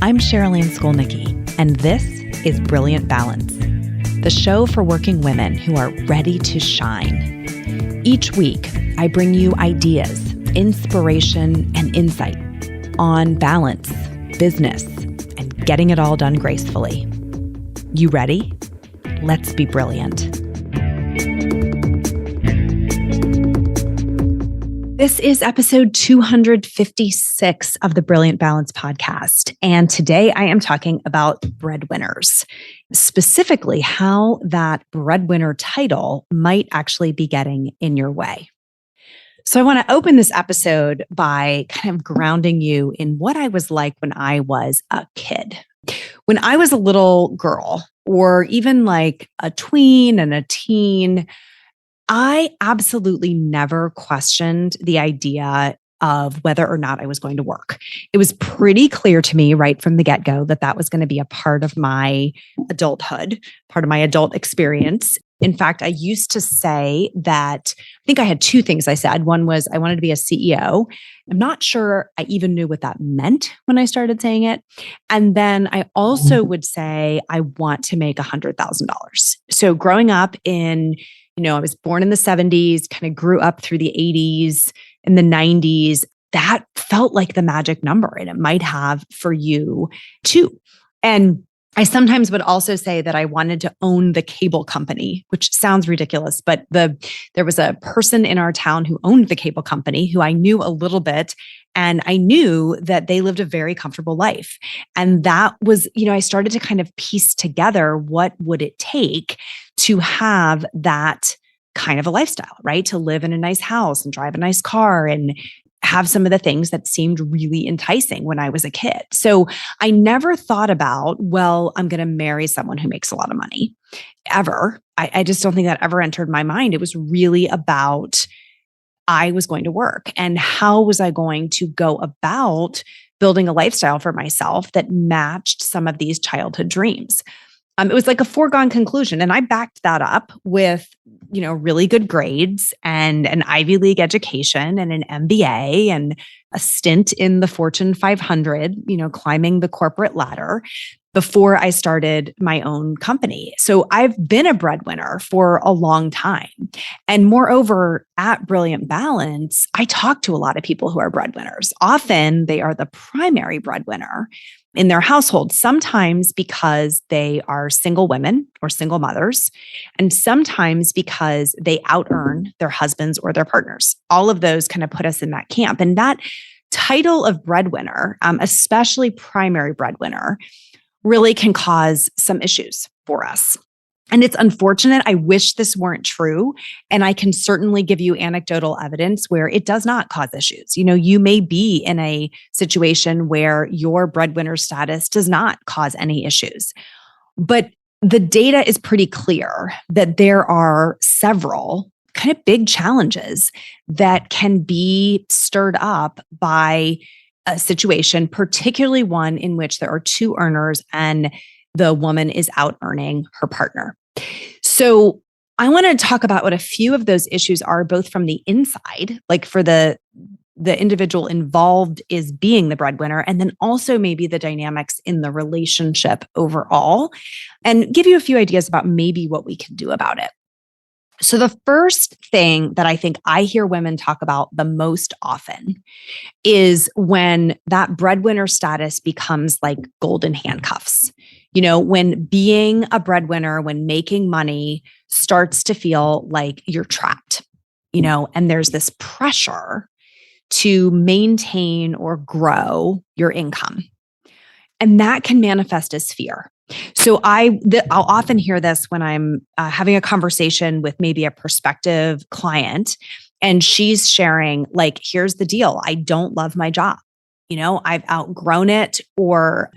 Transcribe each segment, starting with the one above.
I'm Sherilyn Skolnicki, and this is Brilliant Balance, the show for working women who are ready to shine. Each week, I bring you ideas, inspiration, and insight on balance, business, and getting it all done gracefully. You ready? Let's be brilliant. This is episode 256 of the Brilliant Balance podcast. And today I am talking about breadwinners, specifically how that breadwinner title might actually be getting in your way. So I want to open this episode by kind of grounding you in what I was like when I was a kid. When I was a little girl, or even like a tween and a teen, I absolutely never questioned the idea of whether or not I was going to work. It was pretty clear to me right from the get-go that that was going to be a part of my adulthood, part of my adult experience. In fact, I used to say that, I think I had two things I said. One was I wanted to be a CEO. I'm not sure I even knew what that meant when I started saying it. And then I also would say I want to make $100,000. So growing up in, I was born in the 70s, kind of grew up through the 80s and the 90s. That felt like the magic number, and it might have for you too. And I sometimes would also say that I wanted to own the cable company, which sounds ridiculous, but there was a person in our town who owned the cable company who I knew a little bit, and I knew that they lived a very comfortable life. And that was, I started to kind of piece together what would it take to have that kind of a lifestyle, right? To live in a nice house and drive a nice car and have some of the things that seemed really enticing when I was a kid. So I never thought about, well, I'm going to marry someone who makes a lot of money ever. I just don't think that ever entered my mind. It was really about I was going to work and how was I going to go about building a lifestyle for myself that matched some of these childhood dreams. It was like a foregone conclusion. And I backed that up with, really good grades and an Ivy League education and an MBA and a stint in the Fortune 500, climbing the corporate ladder before I started my own company. So I've been a breadwinner for a long time. And moreover, at Brilliant Balance, I talk to a lot of people who are breadwinners. Often they are the primary breadwinner in their household, sometimes because they are single women or single mothers, and sometimes because they out-earn their husbands or their partners. All of those kind of put us in that camp. And that title of breadwinner, especially primary breadwinner, really can cause some issues for us. And it's unfortunate. I wish this weren't true. And I can certainly give you anecdotal evidence where it does not cause issues. You may be in a situation where your breadwinner status does not cause any issues. But the data is pretty clear that there are several kind of big challenges that can be stirred up by a situation, particularly one in which there are two earners and the woman is out earning her partner. So I want to talk about what a few of those issues are, both from the inside, like for the individual involved is being the breadwinner, and then also maybe the dynamics in the relationship overall, and give you a few ideas about maybe what we can do about it. So the first thing that I think I hear women talk about the most often is when that breadwinner status becomes like golden handcuffs. When being a breadwinner, when making money starts to feel like you're trapped, and there's this pressure to maintain or grow your income. And that can manifest as fear. So I'll often hear this when I'm having a conversation with maybe a prospective client, and she's sharing like, here's the deal. I don't love my job. I've outgrown it, or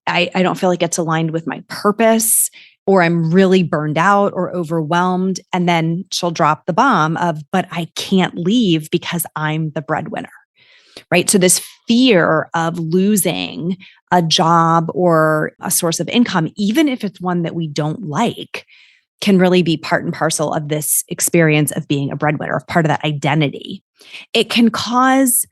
I don't feel like it's aligned with my purpose, or I'm really burned out or overwhelmed. And then she'll drop the bomb of, but I can't leave because I'm the breadwinner. Right? So this fear of losing a job or a source of income, even if it's one that we don't like, can really be part and parcel of this experience of being a breadwinner, of part of that identity. It can cause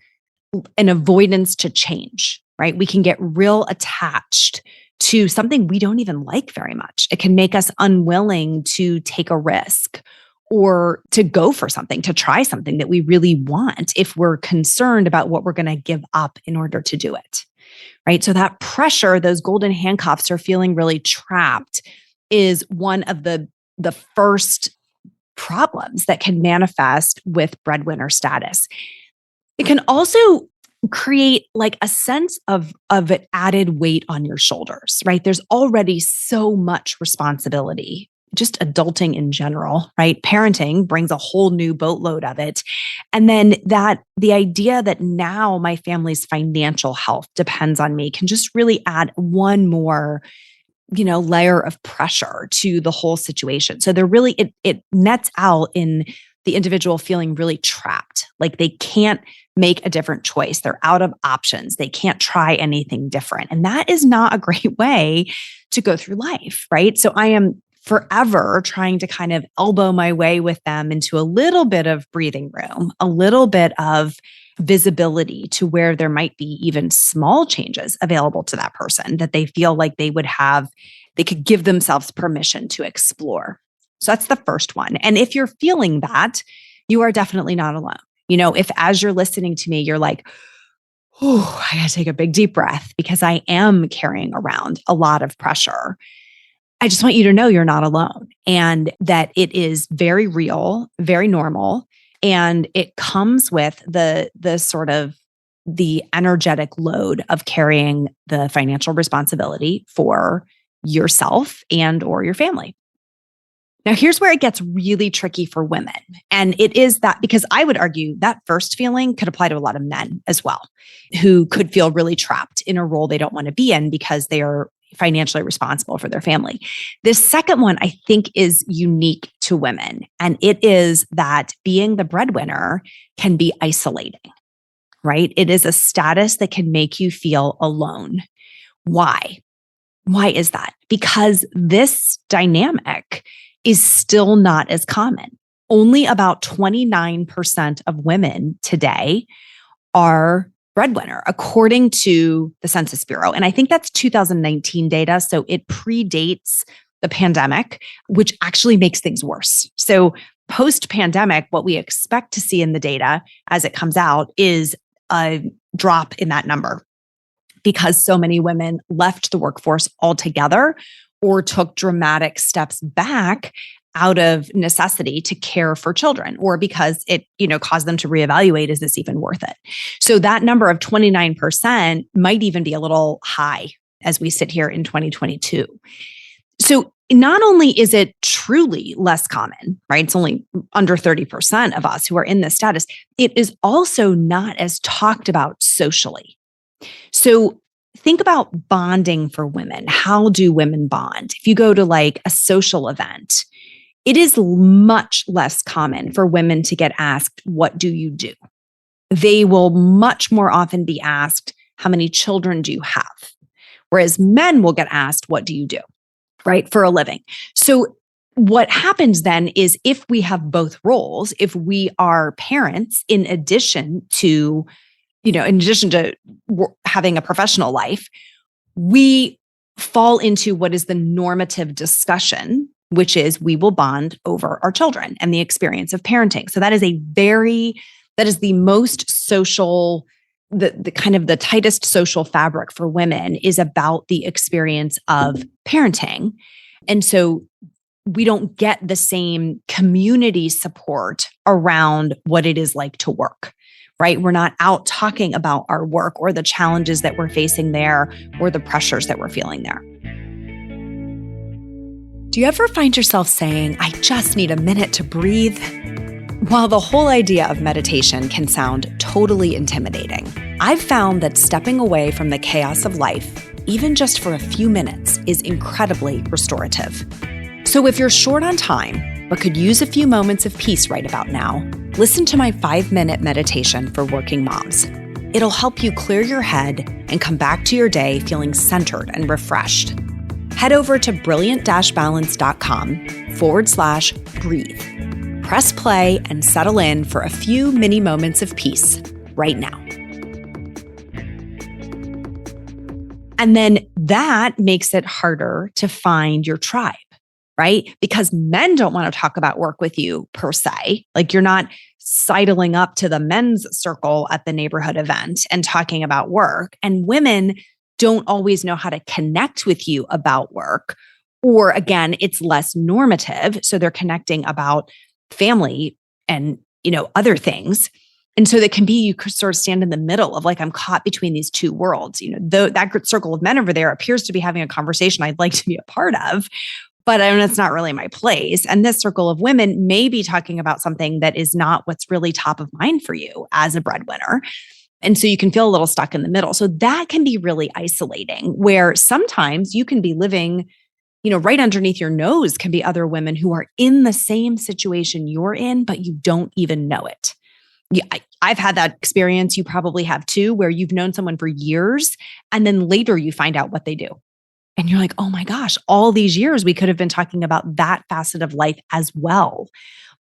an avoidance to change. right? We can get real attached to something we don't even like very much. It can make us unwilling to take a risk or to go for something, to try something that we really want if we're concerned about what we're going to give up in order to do it, right? So that pressure, those golden handcuffs, or feeling really trapped is one of the first problems that can manifest with breadwinner status. It can also create like a sense of an added weight on your shoulders, right? There's already so much responsibility, just adulting in general, right? Parenting brings a whole new boatload of it. And then the idea that now my family's financial health depends on me can just really add one more layer of pressure to the whole situation. So it nets out in the individual feeling really trapped, like they can't make a different choice. They're out of options. They can't try anything different. And that is not a great way to go through life, right? So I am forever trying to kind of elbow my way with them into a little bit of breathing room, a little bit of visibility to where there might be even small changes available to that person that they feel like they could give themselves permission to explore. So that's the first one. And if you're feeling that, you are definitely not alone. If as you're listening to me, you're like, oh, I gotta take a big deep breath because I am carrying around a lot of pressure. I just want you to know you're not alone and that it is very real, very normal. And it comes with the sort of the energetic load of carrying the financial responsibility for yourself and or your family. Now, here's where it gets really tricky for women. And it is that because I would argue that first feeling could apply to a lot of men as well, who could feel really trapped in a role they don't want to be in because they are financially responsible for their family. This second one, I think, is unique to women. And it is that being the breadwinner can be isolating, right? It is a status that can make you feel alone. Why? Why is that? Because this dynamic is still not as common. Only about 29% of women today are breadwinner, according to the Census Bureau. And I think that's 2019 data. So it predates the pandemic, which actually makes things worse. So post-pandemic, what we expect to see in the data as it comes out is a drop in that number because so many women left the workforce altogether or took dramatic steps back out of necessity to care for children, or because it, caused them to reevaluate, is this even worth it? So that number of 29% might even be a little high as we sit here in 2022. So not only is it truly less common, right? It's only under 30% of us who are in this status. It is also not as talked about socially. So think about bonding for women. How do women bond? If you go to like a social event, it is much less common for women to get asked, what do you do? They will much more often be asked, how many children do you have? Whereas men will get asked, what do you do, right, for a living? So what happens then is if we have both roles, if we are parents, in addition to having a professional life, we fall into what is the normative discussion, which is we will bond over our children and the experience of parenting. So that is the most social, the kind of the tightest social fabric for women is about the experience of parenting. And so we don't get the same community support around what it is like to work, right? We're not out talking about our work or the challenges that we're facing there or the pressures that we're feeling there. Do you ever find yourself saying, I just need a minute to breathe? While the whole idea of meditation can sound totally intimidating, I've found that stepping away from the chaos of life, even just for a few minutes, is incredibly restorative. So if you're short on time, but could use a few moments of peace right about now, listen to my 5-minute meditation for working moms. It'll help you clear your head and come back to your day feeling centered and refreshed. Head over to brilliant-balance.com/breathe. Press play and settle in for a few mini moments of peace right now. And then that makes it harder to find your tribe, right? Because men don't want to talk about work with you per se. Like you're not sidling up to the men's circle at the neighborhood event and talking about work. And women don't always know how to connect with you about work. Or again, it's less normative. So they're connecting about family and, other things. And so that can be, you could sort of stand in the middle of like, I'm caught between these two worlds. That circle of men over there appears to be having a conversation I'd like to be a part of, but it's not really my place. And this circle of women may be talking about something that is not what's really top of mind for you as a breadwinner. And so you can feel a little stuck in the middle. So that can be really isolating, where sometimes you can be living, right underneath your nose can be other women who are in the same situation you're in, but you don't even know it. Yeah, I've had that experience. You probably have too, where you've known someone for years and then later you find out what they do. And you're like, oh my gosh, all these years we could have been talking about that facet of life as well.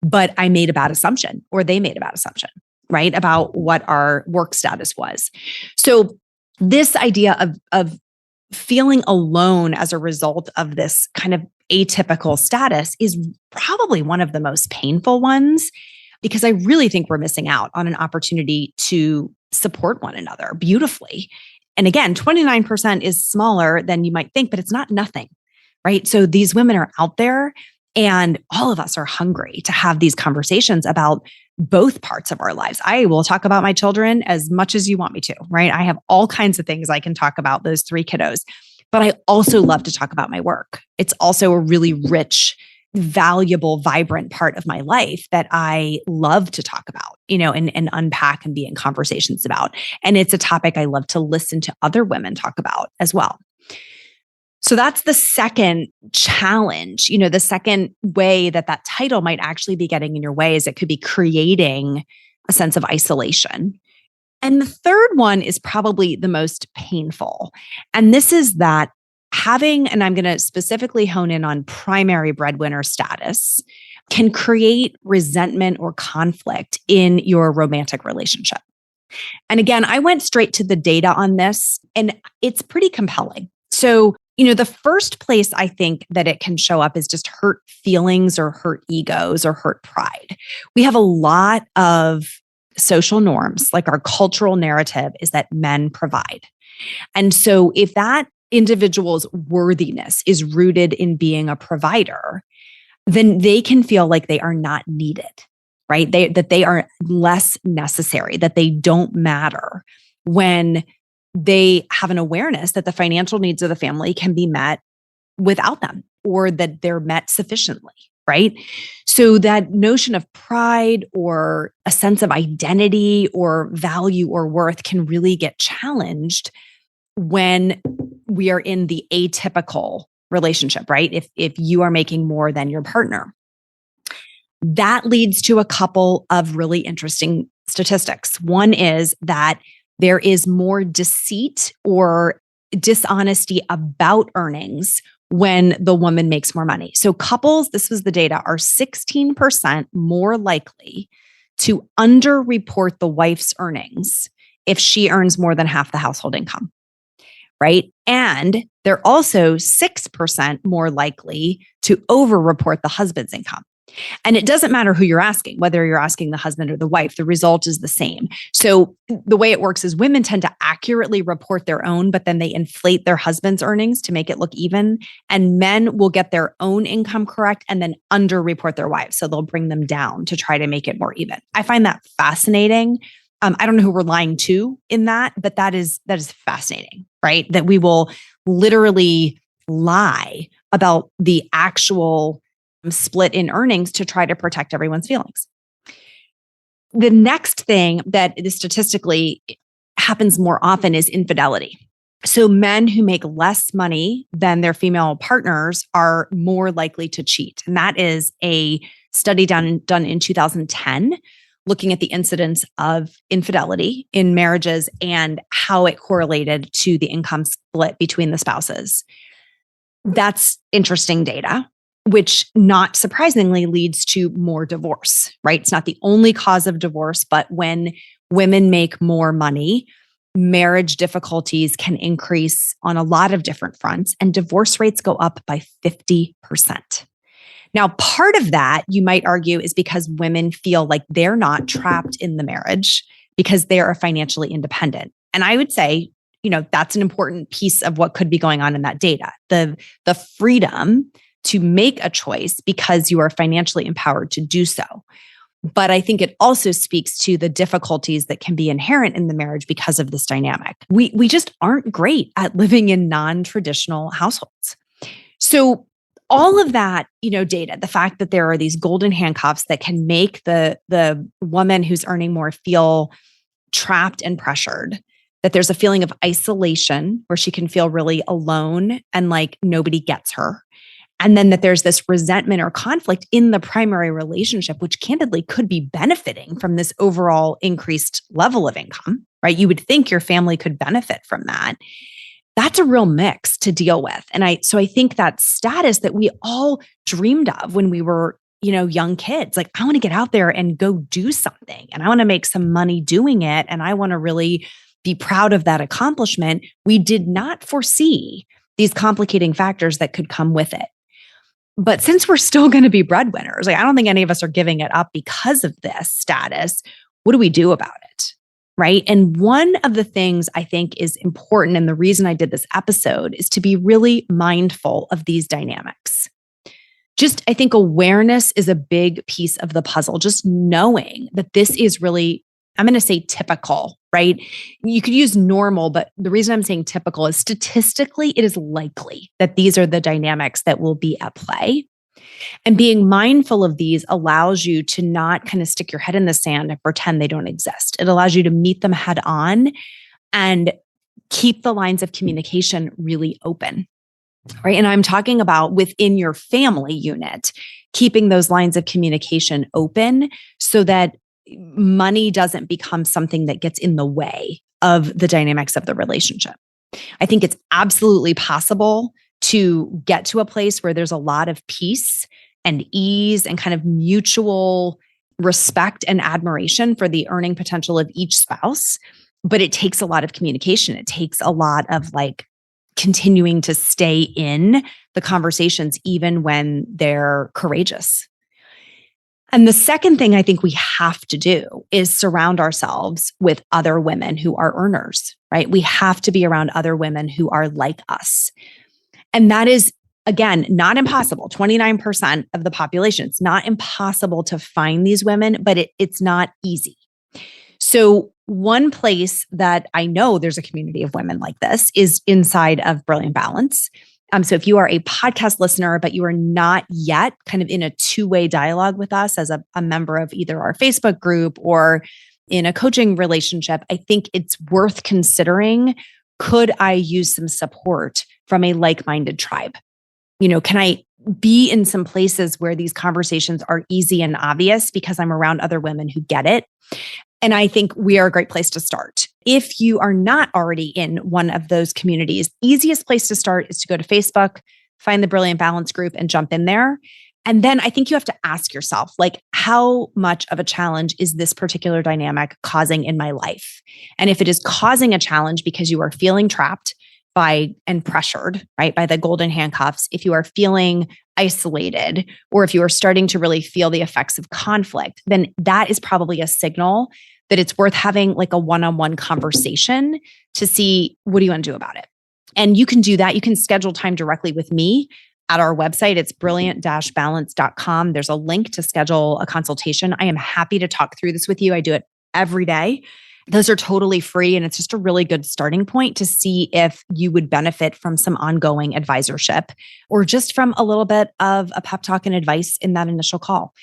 But I made a bad assumption, or they made a bad assumption, right? About what our work status was. So this idea of feeling alone as a result of this kind of atypical status is probably one of the most painful ones, because I really think we're missing out on an opportunity to support one another beautifully. And again, 29% is smaller than you might think, but it's not nothing, right? So these women are out there, and all of us are hungry to have these conversations about both parts of our lives. I will talk about my children as much as you want me to, right? I have all kinds of things I can talk about, those 3 kiddos, but I also love to talk about my work. It's also a really rich, valuable, vibrant part of my life that I love to talk about, and unpack and be in conversations about. And it's a topic I love to listen to other women talk about as well. So that's the second challenge. The second way that title might actually be getting in your way is it could be creating a sense of isolation. And the third one is probably the most painful. And this is that having, and I'm going to specifically hone in on primary breadwinner status, can create resentment or conflict in your romantic relationship. And again, I went straight to the data on this, and it's pretty compelling. So, the first place I think that it can show up is just hurt feelings or hurt egos or hurt pride. We have a lot of social norms, like our cultural narrative is that men provide. And so if that individual's worthiness is rooted in being a provider, then they can feel like they are not needed, right? That they are less necessary, that they don't matter, when they have an awareness that the financial needs of the family can be met without them, or that they're met sufficiently, right? So that notion of pride or a sense of identity or value or worth can really get challenged when we are in the atypical relationship, right? If you are making more than your partner. That leads to a couple of really interesting statistics. One is that there is more deceit or dishonesty about earnings when the woman makes more money. So couples, this was the data, are 16% more likely to underreport the wife's earnings if she earns more than half the household income, right? And they're also 6% more likely to overreport the husband's income. And it doesn't matter who you're asking, whether you're asking the husband or the wife, the result is the same. So the way it works is women tend to accurately report their own, but then they inflate their husband's earnings to make it look even. And men will get their own income correct and then underreport their wives. So they'll bring them down to try to make it more even. I find that fascinating. I don't know who we're lying to in that, but that is fascinating, right? That we will literally lie about the actual split in earnings to try to protect everyone's feelings. The next thing that is statistically happens more often is infidelity. So men who make less money than their female partners are more likely to cheat. And that is a study done in 2010, looking at the incidence of infidelity in marriages and how it correlated to the income split between the spouses. That's interesting data, which not surprisingly leads to more divorce, right? It's not the only cause of divorce, but when women make more money, marriage difficulties can increase on a lot of different fronts, and divorce rates go up by 50%. Now, part of that, you might argue, is because women feel like they're not trapped in the marriage because they are financially independent. And I would say, that's an important piece of what could be going on in that data. The freedom to make a choice because you are financially empowered to do so. But I think it also speaks to the difficulties that can be inherent in the marriage because of this dynamic. We just aren't great at living in non-traditional households. So all of that, data, the fact that there are these golden handcuffs that can make the woman who's earning more feel trapped and pressured, that there's a feeling of isolation where she can feel really alone and like nobody gets her. And then that there's this resentment or conflict in the primary relationship, which candidly could be benefiting from this overall increased level of income, right? You would think your family could benefit from that. That's a real mix to deal with. And so I think that status that we all dreamed of when we were, young kids, like I want to get out there and go do something and I want to make some money doing it. And I want to really be proud of that accomplishment. We did not foresee these complicating factors that could come with it. But since we're still going to be breadwinners, I don't think any of us are giving it up because of this status. What do we do about it? Right. And one of the things I think is important, and the reason I did this episode, is to be really mindful of these dynamics. I think awareness is a big piece of the puzzle. Just knowing that this is really, I'm going to say typical, right? You could use normal, but the reason I'm saying typical is statistically, it is likely that these are the dynamics that will be at play. And being mindful of these allows you to not kind of stick your head in the sand and pretend they don't exist. It allows you to meet them head on and keep the lines of communication really open, right? And I'm talking about within your family unit, keeping those lines of communication open so that money doesn't become something that gets in the way of the dynamics of the relationship. I think it's absolutely possible to get to a place where there's a lot of peace and ease and kind of mutual respect and admiration for the earning potential of each spouse. But it takes a lot of communication. It takes a lot of continuing to stay in the conversations, even when they're courageous. And the second thing I think we have to do is surround ourselves with other women who are earners, right? We have to be around other women who are like us. And that is, again, not impossible. 29% of the population. It's not impossible to find these women, but it's not easy. So one place that I know there's a community of women like this is inside of Brilliant Balance. So if you are a podcast listener, but you are not yet kind of in a two-way dialogue with us as a member of either our Facebook group or in a coaching relationship, I think it's worth considering, could I use some support from a like-minded tribe? Can I be in some places where these conversations are easy and obvious because I'm around other women who get it? And I think we are a great place to start. If you are not already in one of those communities, easiest place to start is to go to Facebook, find the Brilliant Balance group and jump in there. And then I think you have to ask yourself, how much of a challenge is this particular dynamic causing in my life? And if it is causing a challenge because you are feeling trapped and pressured, right, by the golden handcuffs, if you are feeling isolated, or if you are starting to really feel the effects of conflict, then that is probably a signal that it's worth having a one-on-one conversation to see, what do you want to do about it? And you can do that. You can schedule time directly with me at our website. It's brilliant-balance.com. There's a link to schedule a consultation. I am happy to talk through this with you. I do it every day. Those are totally free. And it's just a really good starting point to see if you would benefit from some ongoing advisorship or just from a little bit of a pep talk and advice in that initial call.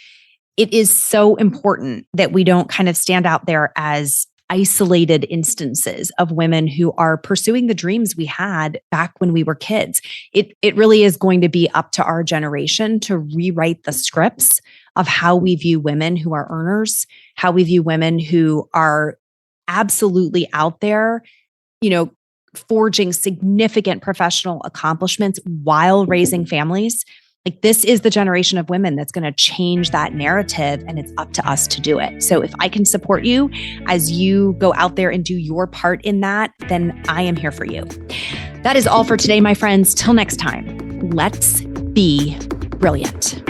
It is so important that we don't kind of stand out there as isolated instances of women who are pursuing the dreams we had back when we were kids. It really is going to be up to our generation to rewrite the scripts of how we view women who are earners, how we view women who are absolutely out there, forging significant professional accomplishments while raising families. Like, this is the generation of women that's going to change that narrative, and it's up to us to do it. So if I can support you as you go out there and do your part in that, then I am here for you. That is all for today, my friends. Till next time, let's be brilliant.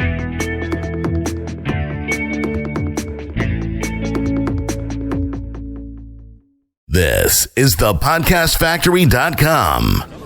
This is thepodcastfactory.com.